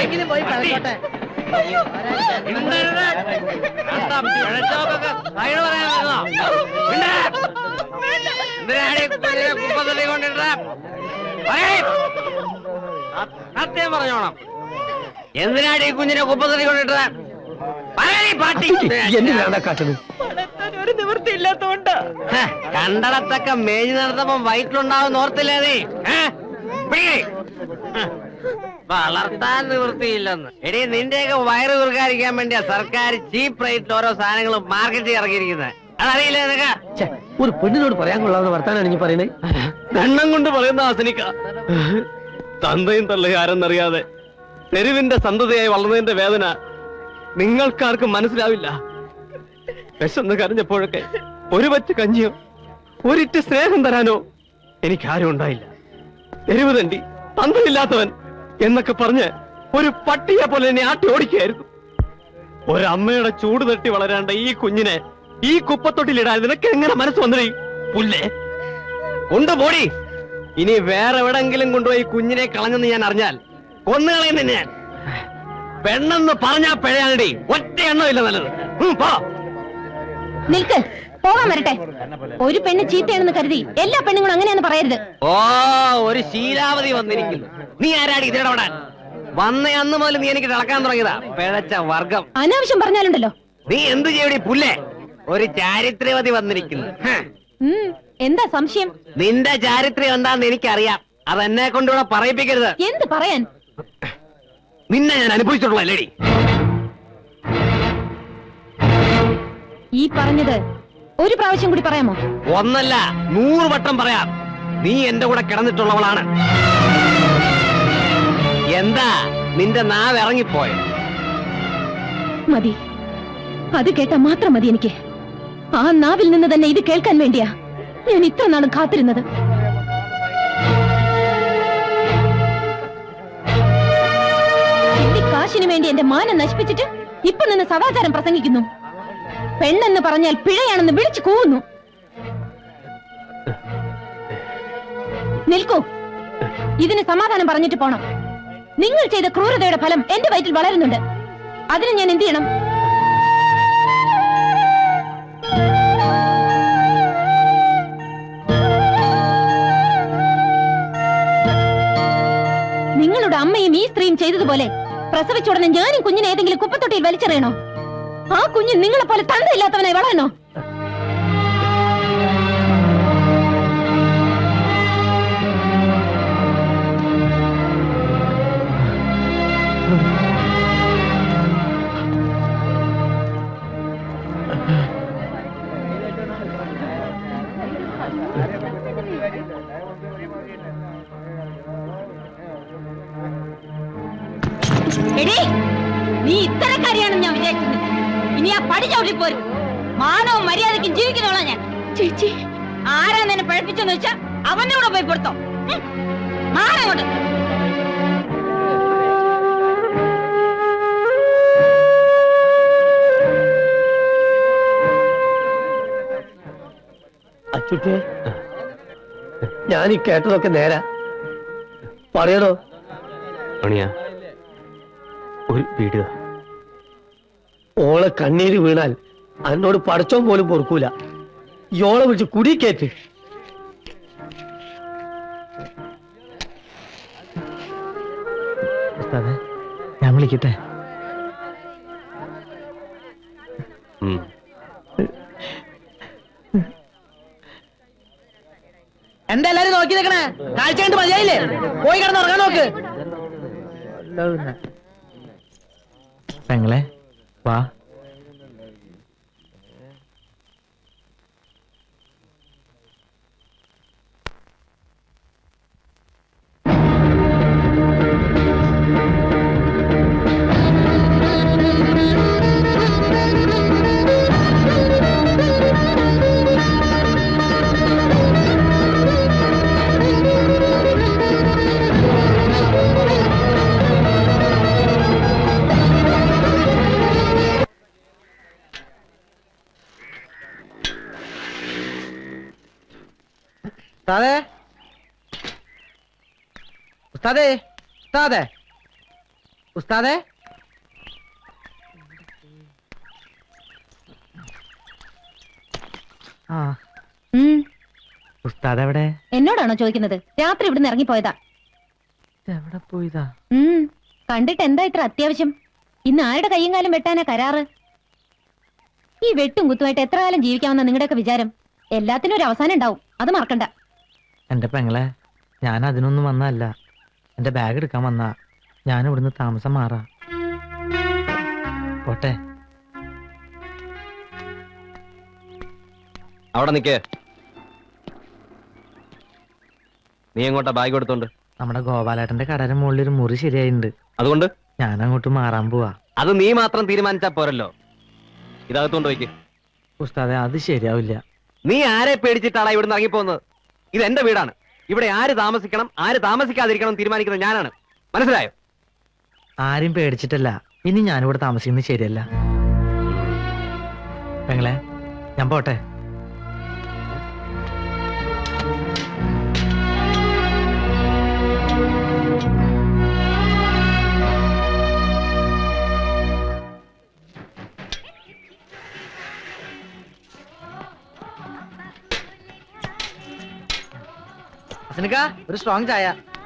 എവിടെങ്കിലും പോയി കളിച്ചോട്ടെ. സത്യം പറഞ്ഞോണം. എന്തിനാണ് ഈ കുഞ്ഞിനെ കുപ്പത്തടി കൊണ്ടിട്ട് ഒരു നിവൃത്തി ഇല്ലാത്തോണ്ട് കണ്ടടത്തൊക്കെ മേഞ്ഞു നടന്നപ്പോ വയറ്റിലുണ്ടാവും ഓർത്തില്ലേ നീ? വളർത്താൻ നിവൃത്തിയില്ലെന്ന്. എടീ, നിന്റെയൊക്കെ വയറ് കുറുക്കാതിരിക്കാൻ വേണ്ടിയാ സർക്കാർ ചീപ്പ് റേറ്റിൽ ഓരോ സാധനങ്ങളും മാർക്കറ്റിൽ ഇറങ്ങിയിരിക്കുന്നത്. അതറിയില്ലേ നിനക്ക്? ഒരു പെണ്ണിനോട് പറയാൻ കൊള്ളാവുന്ന വർത്താനാണ് നീ പറയുന്നത്. കണ്ണം കൊണ്ട് പറയുന്ന ആസനിക്ക. തന്തയും തള്ളയും ആരെന്നറിയാതെ തെരുവിന്റെ സന്തതിയായി വളർന്നതിന്റെ വേദന നിങ്ങൾക്കാർക്കും മനസ്സിലാവില്ല. വിശന്ന് കരഞ്ഞപ്പോഴൊക്കെ ഒരു പറ്റ് കഞ്ഞിയോ ഒരിറ്റ് സ്നേഹം തരാനോ എനിക്കാരും ഉണ്ടായില്ല. തെരുവ് തണ്ടി, തന്തയില്ലാത്തവൻ എന്നൊക്കെ പറഞ്ഞ് ഒരു പട്ടിയെ പോലെ എന്നെ ആട്ടി ഓടിക്കുകയായിരുന്നു. ഒരമ്മയുടെ ചൂട് തട്ടി വളരാണ്ട ഈ കുഞ്ഞിനെ ഈ കുപ്പത്തൊട്ടിലിടാൻ നിനക്ക് എങ്ങനെ മനസ്സ് വന്നേ? പുല്ലേ, കൊണ്ടുപോടി. ഇനി വേറെ എവിടെങ്കിലും കൊണ്ടുപോയി കുഞ്ഞിനെ കളഞ്ഞെന്ന് ഞാൻ അറിഞ്ഞാൽ കൊന്നുകളയുന്ന ഞാൻ. പെണ്ണെന്ന് പറഞ്ഞാ പിഴയാണടി, ഒറ്റ എണ്ണമില്ല നല്ലത്. നിൽക്ക്, പോകാൻ വരട്ടെ. ഒരു പെണ്ണ് ചീത്തയാണെന്ന് കരുതി എല്ലാ പെണ്ണുങ്ങളും അങ്ങനെയാന്ന് പറയരുത്. ഓ, ഒരു ശീലാവധി വന്നിരിക്കുന്നു. നീ ആരാടി ഇതിടപെടാൻ? വന്ന അന്ന് മുതൽ നീ എനിക്ക് തിളക്കാൻ തുടങ്ങിയതാ പിഴച്ച വർഗം. അനാവശ്യം പറഞ്ഞാലുണ്ടല്ലോ. നീ എന്ത് ചെയ്യടി പുല്ലേ? ഒരു ചാരിത്രവതി വന്നിരിക്കുന്നു. എന്താ സംശയം? നിന്റെ ചാരിത്രം എന്താന്ന് എനിക്കറിയാം. അതെന്നെ കൊണ്ടിവിടെ പറയിപ്പിക്കരുത്. എന്ത് പറയാൻ? നിന്നെ ഞാൻ അനുഭവിച്ചിട്ടുള്ളല്ലേടി. ഈ പറഞ്ഞത് ഒരു പ്രാവശ്യം കൂടി പറയാമോ? ഒന്നല്ല 100 വട്ടം പറയാം. നീ എന്റെ കൂടെ കിടന്നിട്ടുള്ളവളാണ്. എന്താ നിന്റെ നാവ് ഇറങ്ങിപ്പോയോ? മതി, അത് കേട്ടാ മാത്രം മതി എനിക്ക്. ആ നാവിൽ നിന്ന് തന്നെ ഇത് കേൾക്കാൻ വേണ്ടിയാ ഞാൻ ഇത്ര നാളും കാത്തിരുന്നത്. കാശിനു വേണ്ടി എന്റെ മാനം നശിപ്പിച്ചിട്ട് ഇപ്പൊ നിന്ന് സദാചാരം പ്രസംഗിക്കുന്നു. പെണ്ണെന്ന് പറഞ്ഞാൽ പിഴയാണെന്ന് വിളിച്ചു കൂവുന്നു. നിൽക്കൂ, ഇതിന് സമാധാനം പറഞ്ഞിട്ട് പോണം. നിങ്ങൾ ചെയ്ത ക്രൂരതയുടെ ഫലം എന്റെ വയറ്റിൽ വളരുന്നുണ്ട്. അതിന് ഞാൻ എന്ത് ചെയ്യണം? നിങ്ങളുടെ അമ്മയും ഈ സ്ത്രീയും ചെയ്തതുപോലെ പ്രസവിച്ചുടനെ ഞാനും കുഞ്ഞിനെ ഏതെങ്കിലും കുപ്പത്തൊട്ടിയിൽ വലിച്ചെറിയണോ? ആ കുഞ്ഞ് നിങ്ങളെ പോലെ തന്തയില്ലാത്തവനായി വളരണോ? നീ ഇത്തരക്കാരിയാണെന്ന് ഞാൻ വിചാരിക്കുന്നത്. ഇനി ആ പടി ചവിട്ടി പോരും. മാനവും മര്യാദയ്ക്കും ജീവിക്കുന്നോളാം ഞാൻ. ചേച്ചി, ആരാ നിന്നെ പഴപ്പിച്ചെന്ന് വെച്ചാ അവന്റെ കൂടെ പോയി കൊടുത്തോ. മാറങ്ങോട്ട്. അച്ചുട്ടേ, ഞാൻ ഈ കേട്ടതൊക്കെ നേരാ. പറയണോ? ഒരു വീട്. ഓളെ കണ്ണീര് വീണാൽ എന്നോട് പടച്ചോൻ പോലും പൊറുക്കൂല. യോളെ വിളിച്ച് കുടിക്കേറ്റ്. ഞാൻ വിളിക്കട്ടെ? എന്താ എല്ലാരും നോക്കി നിൽക്കണേ? കാഴ്ച കണ്ട് മതിയായില്ലേ? പോയി കിടന്ന് ഉറങ്ങാൻ നോക്ക്. പെങ്ങളെ വാ. ഉസ്താദേ ഉസ്താദ് എവിടെ? എന്നോടാണോ ചോദിക്കുന്നത്? രാത്രി ഇവിടുന്ന് ഇറങ്ങിപ്പോയതാ. എവിടെ പോയതാ? കണ്ടിട്ട് എന്താ ഇത്ര അത്യാവശ്യം? ഇന്ന് ആരുടെ കയ്യും കാലം വെട്ടാനാ കരാറ്? ഈ വെട്ടും കുത്തുമായിട്ട് എത്ര കാലം ജീവിക്കാമെന്ന നിങ്ങളുടെയൊക്കെ വിചാരം? എല്ലാത്തിനും ഒരു അവസാനം ഉണ്ടാവും, അത് മറക്കണ്ട. എന്റെ പെങ്ങളെ, ഞാൻ അതിനൊന്നും വന്നല്ല. എന്റെ ബാഗ് എടുക്കാൻ വന്നാ. ഞാൻ ഇവിടുന്ന് താമസം മാറാ. പോട്ടെ. അവിടെ നിക്കേ. നീ എങ്ങോട്ടാ ബാഗ് എടുത്തോണ്ട്? നമ്മുടെ ഗോപാലേട്ടന്റെ കടയുടെ മുകളിൽ ഒരു മുറി ശരിയായിട്ടുണ്ട്. അതുകൊണ്ട് ഞാൻ അങ്ങോട്ട് മാറാൻ പോവാ. അത് നീ മാത്രം തീരുമാനിച്ചാ പോരല്ലോ. ഇതകത്തോണ്ട് വയ്ക്ക്. ഉസ്താദെ, അത് ശരിയാവില്ല. നീ ആരെ പേടിച്ചിട്ടാണ് ഇവിടുന്ന് ഇറങ്ങിപ്പോകുന്നത്? ഇത് എന്റെ വീടാണ്. ഇവിടെ ആര് താമസിക്കണം, ആര് താമസിക്കാതിരിക്കണം തീരുമാനിക്കുന്നത് ഞാനാണ്. മനസ്സിലായോ? ആരും പേടിച്ചിട്ടല്ല. ഇനി ഞാനിവിടെ താമസിക്കുന്നത് ശരിയല്ല. പെങ്ങളെ, ഞാൻ പോട്ടെ. ഒരു സ്ട്രോങ് ചായ.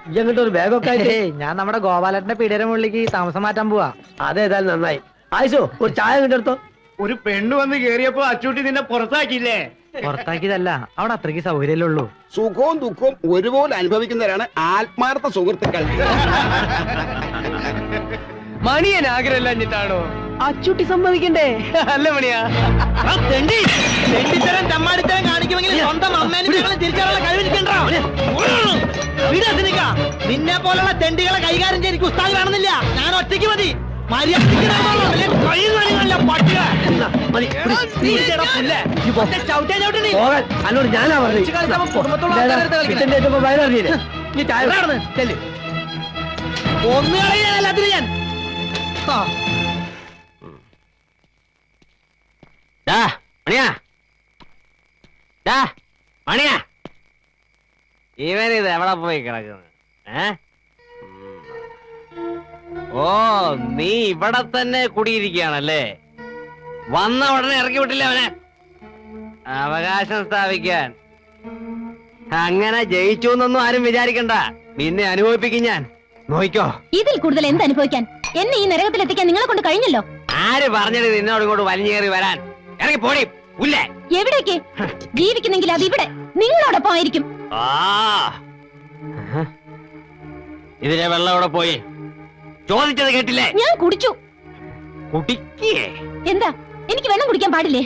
ഈ അങ്ങോട്ട് ഒരു ബാഗൊക്കെ ആയിട്ട്. ഞാൻ നമ്മുടെ ഗോപാലന്റെ പീടിയുടെ മുകളിലേക്ക് താമസം മാറ്റാൻ പോവാ. അതേതായാലും നന്നായി. ആയിഷോ, ഒരു ചായ കിട്ടെടുത്തോ. ഒരു പെണ്ണ് വന്ന് കേറിയപ്പോ അച്ചൂട്ടി നിന്നെ പുറത്താക്കിയില്ലേ? പുറത്താക്കിയതല്ല, അവിടെ അത്രയ്ക്ക് സൗകര്യമല്ലേ ഉള്ളൂ. സുഖവും ദുഃഖവും ഒരുപോലെ അനുഭവിക്കുന്നവരാണ് ആത്മാർത്ഥ സുഹൃത്തുക്കൾ. മണിയൻ ആഗ്രഹമില്ലാഞ്ഞിട്ടാണോ? അച്ചുട്ടി സമ്മതിക്കണ്ടേ? അല്ല മണിയാ, തെണ്ടിത്തരം ചമ്മാടിത്തരം കാണിക്കുമെങ്കിൽ സ്വന്തം അമ്മേനെ തിരിച്ചറിയാനുള്ള കഴിവിരിക്കണ്ടോ? നിന്നെ പോലുള്ള തെണ്ടികളെ കൈകാര്യം ചെയ്ത് ഉസ്താദ് കാണുന്നില്ല. ഞാൻ ഒറ്റയ്ക്ക് മതി. അന്നോട് ഞാനാ ഒന്നുകളെ ഞാൻ മണിയാ, ഇവനിത് എവിടെ പോയി കിടക്കുന്നത്? ഓ, നീ ഇവിടെ തന്നെ കുടിയിരിക്കുകയാണല്ലേ? വന്ന ഉടനെ ഇറക്കി വിട്ടില്ല അവനെ. അവകാശം സ്ഥാപിക്കാൻ. അങ്ങനെ ജയിച്ചു എന്നൊന്നും ആരും വിചാരിക്കണ്ട. നിന്നെ അനുഭവിപ്പിക്കും ഞാൻ. നോയിക്കോ. ഇതിൽ കൂടുതൽ എന്ത് അനുഭവിക്കാൻ? എന്നെ ഈ നരകത്തിലെത്തിക്കാൻ നിങ്ങളെ കൊണ്ട് കഴിഞ്ഞല്ലോ. ആര് പറഞ്ഞത് നിന്നോട് ഇങ്ങോട്ട് വലിഞ്ഞേറി വരാൻ? ഇറങ്ങി പോടി ഉല്ലേ. എവിടേക്ക്? ജീവിക്കുന്നെങ്കിൽ അത് ഇവിടെ നിങ്ങളോടൊപ്പം ആയിരിക്കും. ഇതിലെ വെള്ളം ഇവിടെ പോയി. ചോദിച്ചത് കേട്ടില്ലേ? ഞാൻ കുടിച്ചു. കുടിക്കേ? എന്താ, എനിക്ക് വെള്ളം കുടിക്കാൻ പാടില്ലേ?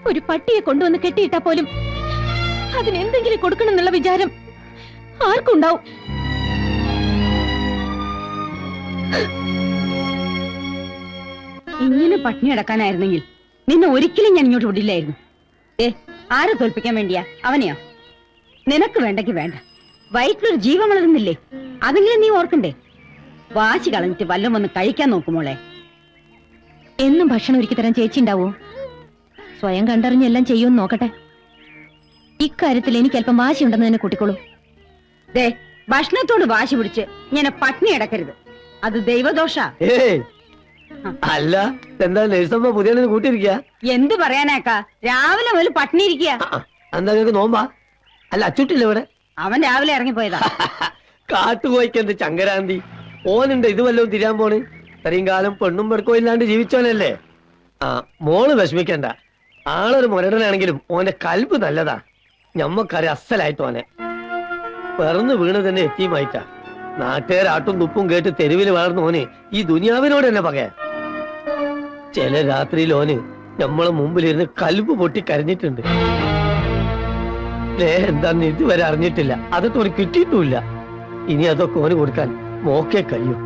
ഒരു പട്ടിയെ കൊണ്ടുവന്ന് കെട്ടിയിട്ടാ പോലും അതിനെന്തെങ്കിലും കൊടുക്കണം എന്നുള്ള വിചാരം ആർക്കുണ്ടാവും? ഇങ്ങനെ പട്ടിണി കിടക്കാനായിരുന്നെങ്കിൽ നിന്നെ ഒരിക്കലും ഞാൻ ഇങ്ങോട്ട് വിടില്ലായിരുന്നു. ആരെ തോൽപ്പിക്കാൻ വേണ്ടിയാ? അവനെയോ? നിനക്ക് വേണ്ടെങ്കിൽ വേണ്ട. വയറ്റിലൊരു ജീവൻ വളരുന്നില്ലേ? അതെങ്കിലും നീ ഓർക്കണ്ടേ? വാശി കളഞ്ഞിട്ട് വല്ലതും വന്ന് കഴിക്കാൻ നോക്കുമോളെ. എന്നും ഭക്ഷണം ഒരുക്കി തരാൻ ചേച്ചി ഉണ്ടാവോ? സ്വയം കണ്ടറിഞ്ഞെല്ലാം ചെയ്യുമെന്ന് നോക്കട്ടെ. ഇക്കാര്യത്തിൽ എനിക്ക് അല്പം വാശിയുണ്ടെന്ന് തന്നെ കൂട്ടിക്കോളൂ. ദേ, ഭക്ഷണത്തോട് വാശി പിടിച്ച് ഇങ്ങനെ പട്ടിണി കിടക്കരുത്. അത് ദൈവദോഷ. അല്ല, എന്താ നഴ്സമ്മ പുതിയ കൂട്ടിയിരിക്കുക? എന്ത് പറയാനാക്കാ, രാവിലെ മുതൽ പട്ടിണി ഇരിക്കുക. എന്താ നിങ്ങൾക്ക് നോമ്പാ? അല്ല, അച്ചുട്ടില്ല ഇവിടെ? അവൻ രാവിലെ ഇറങ്ങിപ്പോയതാ. കാട്ടുപോയിക്കെന്ത് ചങ്കരാന്തി. ഓനുണ്ട് ഇത് വല്ലതും തിരിയാൻ പോണ്. ഇത്രയും കാലം പെണ്ണും പെടുക്കോ ഇല്ലാണ്ട് ജീവിച്ചോനല്ലേ. മോള് വിഷമിക്കണ്ട. ആളൊരു മുരടനാണെങ്കിലും ഓന്റെ കൽബ് നല്ലതാ. ഞമ്മക്കറിയാം അസലായിട്ട് ഓനെ. പിറന്നു വീണ് തന്നെ എത്തിയുമായിട്ടാ. നാട്ടുകാരാട്ടും തുപ്പും കേട്ട് തെരുവിൽ വളർന്ന ഓന് ഈ ദുനിയാവിനോട് തന്നെ പറയാ. ചില രാത്രിയിൽ ഓന് നമ്മളെ മുമ്പിലിരുന്ന് കൽബ് പൊട്ടി കരഞ്ഞിട്ടുണ്ട്. എന്താന്ന് ഇതുവരെ അറിഞ്ഞിട്ടില്ല. അതൊക്കെ ഓന് കിട്ടിയിട്ടുമില്ല. ഇനി അതൊക്കെ ഓന് കൊടുക്കാൻ മോക്കേ കഴിയും.